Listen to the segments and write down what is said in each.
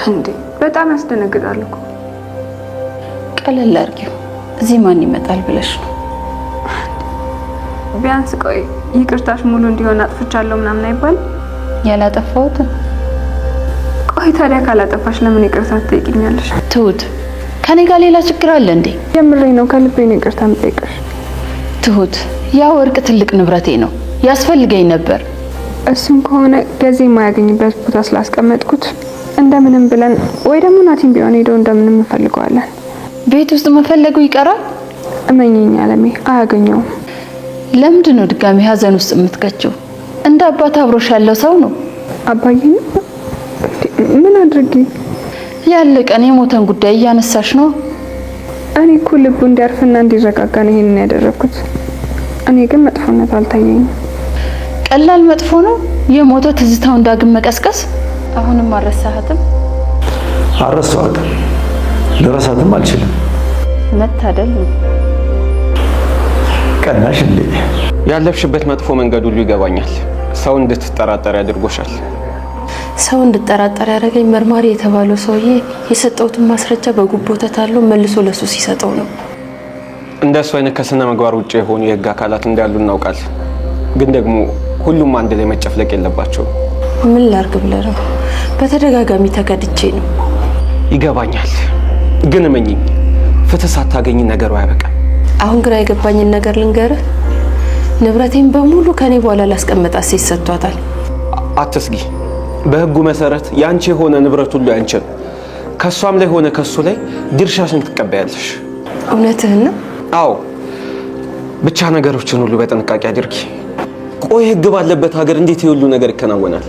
እንዴ በጣም ያስደነግጣል እኮ። ቀለል አድርጊው። እዚህ ማን ይመጣል ብለሽ ነው? ቢያንስ ቆይ ይቅርታሽ ሙሉ እንዲሆን አጥፍቻለሁ ምናምን አይባል? ያላጠፋሁት? ቆይ ታዲያ ካላጠፋሽ ለምን ይቅርታ ትጠይቂኛለሽ? ትሁት ከኔ ጋር ሌላ ችግር አለ እንዴ? የምሬን ነው፣ ከልቤ ነው ይቅርታ የምጠይቅሽ። ትሁት ያ ወርቅ ትልቅ ንብረቴ ነው፣ ያስፈልገኝ ነበር። እሱም ከሆነ ገዜ የማያገኝበት ቦታ ስላስቀመጥኩት እንደምንም ብለን ወይ ደግሞ ናቲም ቢሆን ሄዶ እንደምንም እንፈልገዋለን። ቤት ውስጥ መፈለጉ ይቀራል? እመኚኝ አለሜ፣ አያገኘውም። ለምንድን ነው ድጋሚ ሀዘን ውስጥ የምትከቺው? እንደ አባት አብሮሽ ያለው ሰው ነው። አባዬ ምን አድርጊ? ያለቀን የሞተን ጉዳይ እያነሳሽ ነው። እኔ እኮ ልቡ እንዲያርፍና እንዲረጋጋ ነው ይሄንን ያደረኩት። እኔ ግን መጥፎነት አልታየኝም። ቀላል መጥፎ ነው የሞተ ትዝታው እንዳግም መቀስቀስ። አሁንም አረሳሃትም? አረሳኋትም፣ ልረሳትም አልችልም። መታደል ነው። ቀናሽ እንዴ? ያለፍሽበት መጥፎ መንገድ ሁሉ ይገባኛል። ሰው እንድትጠራጠር ያድርጎሻል። ሰው እንድጠራጠር ያደረገኝ መርማሪ የተባለው ሰውዬ የሰጠውትን ማስረጃ በጉቦ ተታሎ መልሶ ለሱ ሲሰጠው ነው። እንደሱ አይነት ከስነ ምግባር ውጪ የሆኑ የህግ አካላት እንዳሉ እናውቃለን። ግን ደግሞ ሁሉም አንድ ላይ መጨፍለቅ የለባቸውም። ምን ላርግ ብለህ ነው? በተደጋጋሚ ተከድቼ ነው። ይገባኛል፣ ግን እመኚኝ፣ ፍትህ ሳታገኝ ነገሩ አያበቃም። አሁን ግን አይገባኝን ነገር ልንገርህ። ንብረቴን በሙሉ ከኔ በኋላ ላስቀመጣት ሴት ሰጥቷታል። አትስጊ። በህጉ መሰረት ያንቺ የሆነ ንብረት ሁሉ ያንቺ ነው። ከሷም ላይ ሆነ ከሱ ላይ ድርሻሽን ትቀበያለሽ። እውነትህን ነው? አዎ፣ ብቻ ነገሮችን ሁሉ በጥንቃቄ አድርጊ። ቆይ ህግ ባለበት ሀገር እንዴት የሁሉ ነገር ይከናወናል?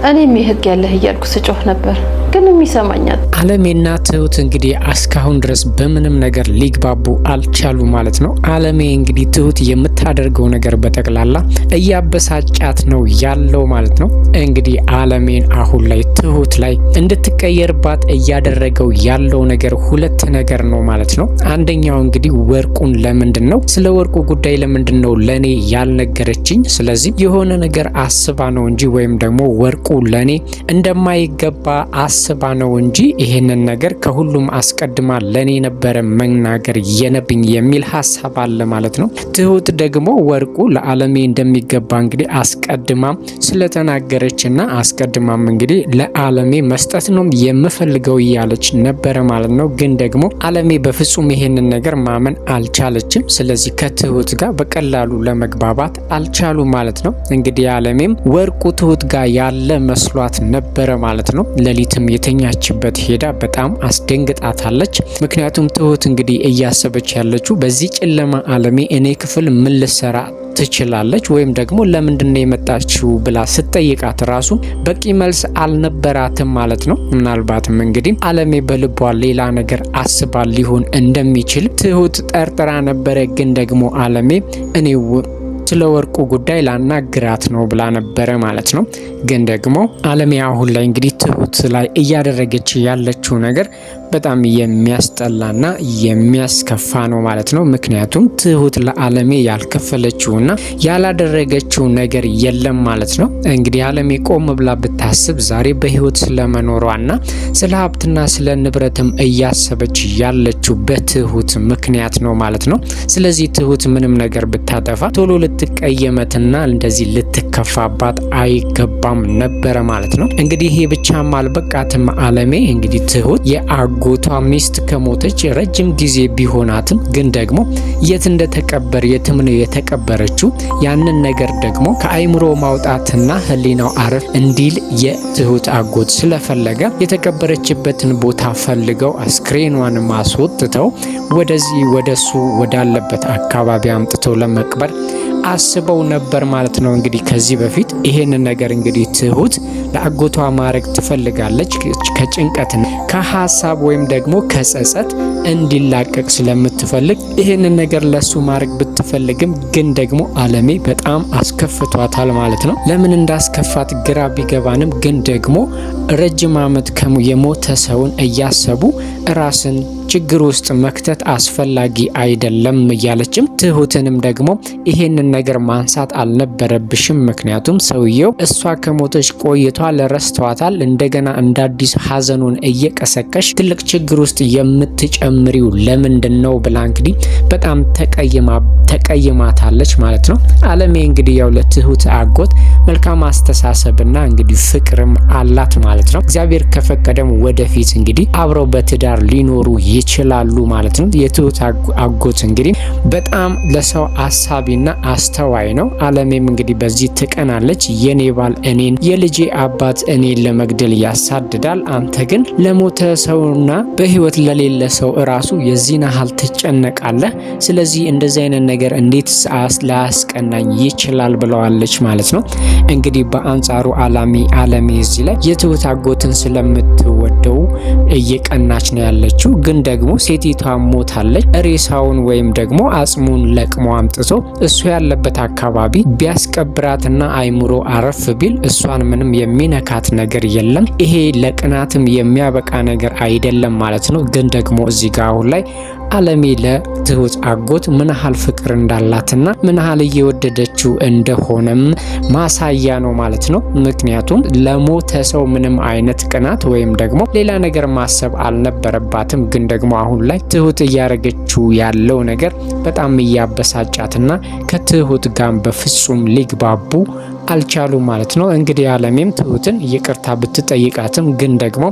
እኔም የህግ ያለህ እያልኩ ስጮህ ነበር፣ ግን የሚሰማኛል። አለሜና ትሁት እንግዲህ እስካሁን ድረስ በምንም ነገር ሊግባቡ አልቻሉ ማለት ነው። አለሜ እንግዲህ ትሁት የምታደርገው ነገር በጠቅላላ እያበሳጫት ነው ያለው ማለት ነው። እንግዲህ አለሜን አሁን ላይ ትሁት ላይ እንድትቀየርባት እያደረገው ያለው ነገር ሁለት ነገር ነው ማለት ነው። አንደኛው እንግዲህ ወርቁን ለምንድን ነው ስለ ወርቁ ጉዳይ ለምንድን ነው ለኔ ያልነገረችኝ? ስለዚህ የሆነ ነገር አስባ ነው እንጂ ወይም ደግሞ ወርቁ ለኔ እንደማይገባ አስባ ነው እንጂ ይሄንን ነገር ከሁሉም አስቀድማ ለኔ ነበረ መናገር የነብኝ የሚል ሐሳብ አለ ማለት ነው። ትሁት ደግሞ ወርቁ ለአለሜ እንደሚገባ እንግዲህ አስቀድማ ስለተናገረችና አስቀድማም እንግዲህ ለአለሜ መስጠት ነው የምፈልገው እያለች ነበረ ማለት ነው። ግን ደግሞ አለሜ በፍጹም ይሄንን ነገር ማመን አልቻለችም። ስለዚህ ከትሁት ጋር በቀላሉ ለመግባባት አልቻሉ ማለት ነው። እንግዲህ አለሜም ወርቁ ትሁት ጋር ያለ መስሏት ነበረ ማለት ነው። ሌሊትም የተኛችበት ሄዳ በጣም አስደንግጣታለች። ምክንያቱም ትሁት እንግዲህ እያሰበች ያለችው በዚህ ጨለማ አለሜ እኔ ክፍል ምን ልሰራ ትችላለች ወይም ደግሞ ለምንድነው የመጣችው ብላ ስትጠይቃት ራሱ በቂ መልስ አልነበራትም ማለት ነው። ምናልባትም እንግዲህ አለሜ በልቧ ሌላ ነገር አስባ ሊሆን እንደሚችል ትሁት ጠርጥራ ነበረ። ግን ደግሞ አለሜ እኔው ስለ ወርቁ ጉዳይ ላናግራት ነው ብላ ነበረ ማለት ነው። ግን ደግሞ አለሜ አሁን ላይ እንግዲህ ትሁት ላይ እያደረገች ያለችው ነገር በጣም የሚያስጠላና የሚያስከፋ ነው ማለት ነው። ምክንያቱም ትሁት ለአለሜ ያልከፈለችውና ያላደረገችው ነገር የለም ማለት ነው። እንግዲህ አለሜ ቆም ብላ ብታስብ ዛሬ በህይወት ስለመኖሯና ስለ ሀብትና ስለ ንብረትም እያሰበች ያለችው በትሁት ምክንያት ነው ማለት ነው። ስለዚህ ትሁት ምንም ነገር ብታጠፋ ቶሎ ልትቀየመትና እንደዚህ ልትከፋባት አይገባም ነበረ ማለት ነው። እንግዲህ ይሄ ብቻም አልበቃትም። አለሜ እንግዲህ ትሁት የአጎቷ ሚስት ከሞተች ረጅም ጊዜ ቢሆናትም ግን ደግሞ የት እንደተቀበር የትም ነው የተቀበረችው። ያንን ነገር ደግሞ ከአይምሮ ማውጣትና ህሊናው አረፍ እንዲል የትሁት አጎት ስለፈለገ የተቀበረችበትን ቦታ ፈልገው አስክሬኗን ማስወጥተው ወደሱ ወዳለበት አካባቢ አምጥተው ለመቅበር አስበው ነበር ማለት ነው። እንግዲህ ከዚህ በፊት ይሄንን ነገር እንግዲህ ትሁት ለአጎቷ ማድረግ ትፈልጋለች። ከጭንቀትና ከሀሳብ ወይም ደግሞ ከጸጸት እንዲላቀቅ ስለምትፈልግ ይሄንን ነገር ለሱ ማድረግ ብትፈልግም ግን ደግሞ አለሜ በጣም አስከፍቷታል ማለት ነው። ለምን እንዳስከፋት ግራ ቢገባንም ግን ደግሞ ረጅም ዓመት የሞተ ሰውን እያሰቡ ራስን ችግር ውስጥ መክተት አስፈላጊ አይደለም እያለችም ትሁትንም ደግሞ ይሄንን ነገር ማንሳት አልነበረብሽም፣ ምክንያቱም ሰውየው እሷ ከሞተች ቆይቷል፣ ረስተዋታል። እንደገና እንደ አዲስ ሀዘኑን እየቀሰቀሽ ትልቅ ችግር ውስጥ የምትጨምሪው ለምንድን ነው ብላ እንግዲህ በጣም ተቀይማታለች ማለት ነው። አለሜ እንግዲህ ያው ለትሁት አጎት መልካም አስተሳሰብና እንግዲህ ፍቅርም አላት ማለት ነው። እግዚአብሔር ከፈቀደም ወደፊት እንግዲህ አብረው በትዳር ሊኖሩ ይችላሉ ማለት ነው። የትሁት አጎት እንግዲህ በጣም ለሰው አሳቢና አስተዋይ ነው። አለሜም እንግዲህ በዚህ ትቀናለች። የኔ ባል እኔን የልጄ አባት እኔን ለመግደል ያሳድዳል፣ አንተ ግን ለሞተ ሰውና በህይወት ለሌለ ሰው እራሱ የዚህን ያህል ትጨነቃለህ። ስለዚህ እንደዚህ አይነት ነገር እንዴት ላያስቀናኝ ይችላል ብለዋለች ማለት ነው። እንግዲህ በአንጻሩ አለሜ እዚህ ላይ የትሁት አጎትን ስለምትወደው እየቀናች ነው ያለችው። ግን ደግሞ ሴቲቷ ሞታለች። ሬሳውን ወይም ደግሞ አጽሙን ለቅሞ አምጥቶ እሱ ያለበት አካባቢ ቢያስቀብራትና አይምሮ አረፍ ቢል እሷን ምንም የሚነካት ነገር የለም። ይሄ ለቅናትም የሚያበቃ ነገር አይደለም ማለት ነው። ግን ደግሞ እዚህ ጋር አሁን ላይ አለሜ ለትሁት አጎት ምን ያህል ፍቅር እንዳላትና ምን ያህል እየወደደችው እንደሆነም ማሳያ ነው ማለት ነው። ምክንያቱም ለሞተ ሰው ምንም አይነት ቅናት ወይም ደግሞ ሌላ ነገር ማሰብ አልነበረባትም። ግን ደግሞ አሁን ላይ ትሁት እያረገችው ያለው ነገር በጣም እያበሳጫትና ከትሁት ጋር በፍጹም ሊግባቡ አልቻሉም ማለት ነው። እንግዲህ አለሜም ትሁትን ይቅርታ ብትጠይቃትም ግን ደግሞ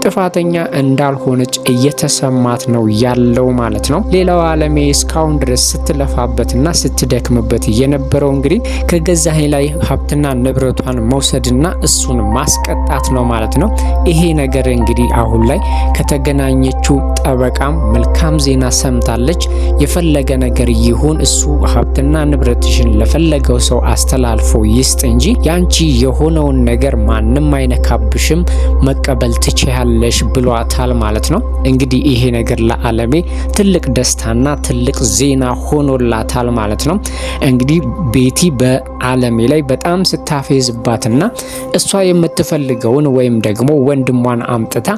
ጥፋተኛ እንዳልሆነች እየተሰማት ነው ያለው ማለት ነው። ሌላው አለሜ እስካሁን ድረስ ስትለፋበትና ስትደክምበት የነበረው እንግዲህ ከገዛኸኝ ላይ ሀብትና ንብረቷን መውሰድና እሱን ማስቀጣት ነው ማለት ነው። ይሄ ነገር እንግዲህ አሁን ላይ ከተገናኘችው ጠበቃም መልካም ዜና ሰምታለች። የፈለገ ነገር ይሁን እሱ ሀብትና ንብረትሽን ለፈለገው ሰው አስተላልፎ ይስጥ እንጂ ያንቺ የሆነውን ነገር ማንም አይነካብሽም፣ መቀበል ትችያለሽ ብሏታል ማለት ነው። እንግዲህ ይሄ ነገር ለአለሜ ትልቅ ደስታና ትልቅ ዜና ሆኖላታል ማለት ነው። እንግዲህ ቤቲ በአለሜ ላይ በጣም ስታፌዝባትና እሷ የምትፈልገውን ወይም ደግሞ ወንድሟን አምጥታ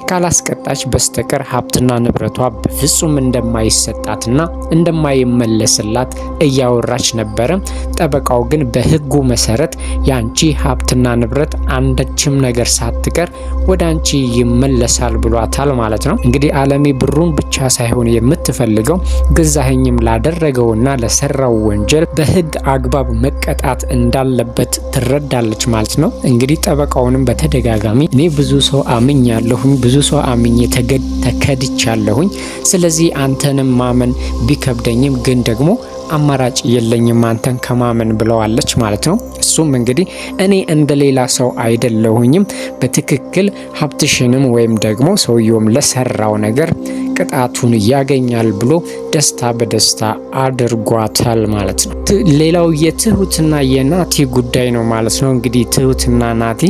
ካላስቀጣች በስተቀር ሀብትና ንብረቷ በፍጹም እንደማይሰጣትና እንደማይመለስላት እያወራች ነበረ። ጠበቃው ግን በህጉ መሰረት ያንቺ ሀብትና ንብረት አንዳችም ነገር ሳትቀር ወደ አንቺ ይመለሳል ብሏታል ማለት ነው። እንግዲህ አለሜ ብሩን ብቻ ሳይሆን የምትፈልገው ገዛኸኝም ላደረገውና ለሰራው ወንጀል በህግ አግባብ መቀጣት እንዳለበት ትረዳለች ማለት ነው። እንግዲህ ጠበቃውንም በተደጋጋሚ እኔ ብዙ ሰው አምኛለሁኝ፣ ብዙ ሰው አምኜ ተከድቻለሁኝ። ስለዚህ አንተንም ማመን ቢከብደኝም ግን ደግሞ አማራጭ የለኝም አንተን ከማመን ብለዋለች ማለት ነው። እሱም እንግዲህ እኔ እንደሌላ ሰው አይደለሁኝም፣ በትክክል ሀብትሽንም ወይም ደግሞ ሰውየውም ለሰራው ነገር ቅጣቱን ያገኛል ብሎ ደስታ በደስታ አድርጓታል ማለት ነው። ሌላው የትሁትና የናቲ ጉዳይ ነው ማለት ነው። እንግዲህ ትሁትና ናቲ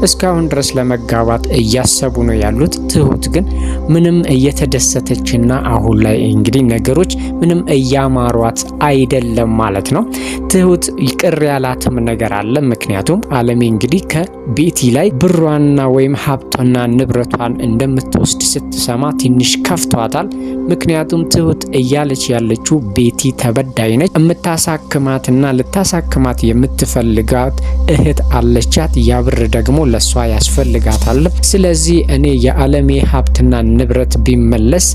እስካሁን ድረስ ለመጋባት እያሰቡ ነው ያሉት። ትሁት ግን ምንም እየተደሰተችና አሁን ላይ እንግዲህ ነገሮች ምንም እያማሯት አይደለም ማለት ነው። ትሁት ይቅር ያላትም ነገር አለ። ምክንያቱም አለሜ እንግዲህ ከቤቲ ላይ ብሯንና ወይም ሀብቷና ንብረቷን እንደምትወስድ ስትሰማ ትንሽ ከፍቷታል። ምክንያቱም ትሁት እያለች ያለችው ቤቲ ተበዳይ ነች። የምታሳክማትና ልታሳክማት የምትፈልጋት እህት አለቻት። ያ ብር ደግሞ ለሷ ያስፈልጋታል። ስለዚህ እኔ የአለሜ ሀብትና ንብረት ቢመለስ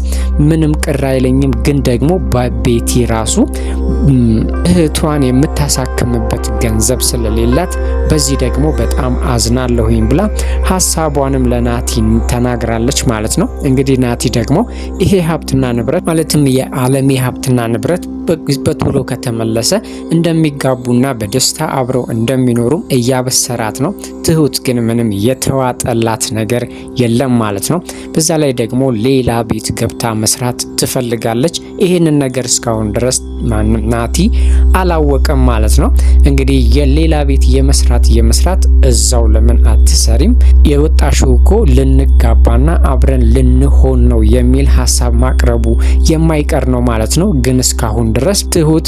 ምንም ቅር አይለኝም፣ ግን ደግሞ በቤቲ ራሱ እህቷን የምታሳክምበት ገንዘብ ስለሌላት በዚህ ደግሞ በጣም አዝናለሁኝ ብላ ሀሳቧንም ለናቲ ተናግራለች ማለት ነው። እንግዲህ ናቲ ደግሞ ይሄ ሀብትና ንብረት ማለትም የአለሜ ሀብትና ንብረት በቶሎ ከተመለሰ እንደሚጋቡና በደስታ አብረው እንደሚኖሩ እያበሰራት ነው። ትሁት ግን ምንም የተዋጠላት ነገር የለም ማለት ነው። በዛ ላይ ደግሞ ሌላ ቤት ገብታ መስራት ትፈልጋለች። ይህንን ነገር እስካሁን ድረስ ናቲ አላወቀም ማለት ነው። እንግዲህ የሌላ ቤት የመስራት እዛው ለምን አትሰሪም? የወጣሽው እኮ ልንጋባና አብረን ልንሆን ነው የሚል ሀሳብ ማቅረቡ የማይቀር ነው ማለት ነው። ግን እስካሁን ድረስ ትሁት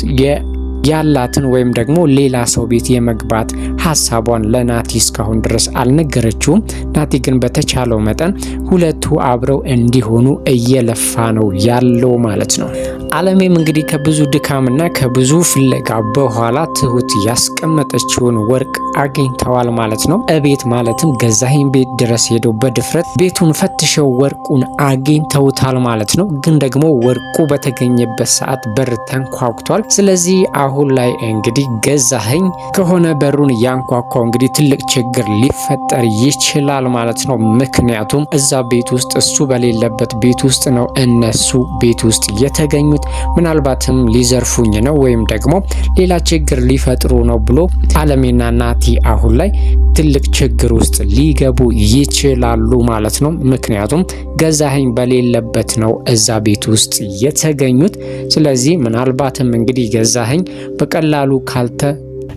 ያላትን ወይም ደግሞ ሌላ ሰው ቤት የመግባት ሀሳቧን ለናቲ እስካሁን ድረስ አልነገረችውም። ናቲ ግን በተቻለው መጠን ሁለቱ አብረው እንዲሆኑ እየለፋ ነው ያለው ማለት ነው። አለሜም እንግዲህ ከብዙ ድካምና ከብዙ ፍለጋ በኋላ ትሁት ያስቀመጠችውን ወርቅ አግኝተዋል ማለት ነው። እቤት ማለትም ገዛኸኝ ቤት ድረስ ሄደው በድፍረት ቤቱን ፈትሸው ወርቁን አግኝተውታል ማለት ነው። ግን ደግሞ ወርቁ በተገኘበት ሰዓት በር ተንኳኩቷል። ስለዚህ አሁን ላይ እንግዲህ ገዛኸኝ ከሆነ በሩን ያንኳኳው እንግዲህ ትልቅ ችግር ሊፈጠር ይችላል ማለት ነው። ምክንያቱም እዛ ቤት ውስጥ እሱ በሌለበት ቤት ውስጥ ነው እነሱ ቤት ውስጥ የተገኙት። ምናልባትም ሊዘርፉኝ ነው ወይም ደግሞ ሌላ ችግር ሊፈጥሩ ነው ብሎ አለሜና ናቲ አሁን ላይ ትልቅ ችግር ውስጥ ሊገቡ ይችላሉ ማለት ነው። ምክንያቱም ገዛኸኝ በሌለበት ነው እዛ ቤት ውስጥ የተገኙት። ስለዚህ ምናልባትም እንግዲህ ገዛኸኝ በቀላሉ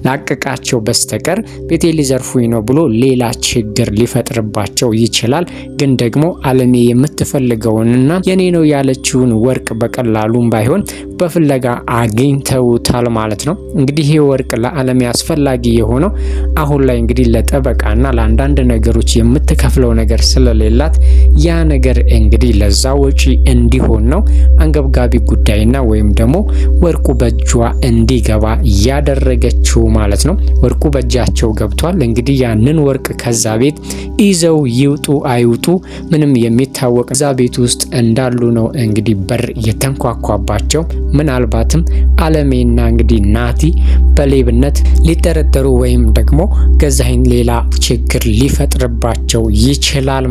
ላቀቃቸው በስተቀር ቤቴ ሊዘርፉኝ ነው ብሎ ሌላ ችግር ሊፈጥርባቸው ይችላል። ግን ደግሞ አለሜ የምትፈልገውንና የኔ ነው ያለችውን ወርቅ በቀላሉም ባይሆን በፍለጋ አግኝተውታል ማለት ነው። እንግዲህ ይሄ ወርቅ ለአለሜ አስፈላጊ የሆነው አሁን ላይ እንግዲህ ለጠበቃና ለአንዳንድ ነገሮች የምትከፍለው ነገር ስለሌላት ያ ነገር እንግዲህ ለዛ ወጪ እንዲሆን ነው አንገብጋቢ ጉዳይና ወይም ደግሞ ወርቁ በእጇ እንዲገባ ያደረገችው ማለት ነው። ወርቁ በእጃቸው ገብቷል። እንግዲህ ያንን ወርቅ ከዛ ቤት ይዘው ይውጡ አይውጡ ምንም የሚታወቅ እዛ ቤት ውስጥ እንዳሉ ነው እንግዲህ በር የተንኳኳባቸው። ምናልባትም አለሜና እንግዲህ ናቲ በሌብነት ሊጠረጠሩ ወይም ደግሞ ገዛኸኝ ሌላ ችግር ሊፈጥርባቸው ይችላል።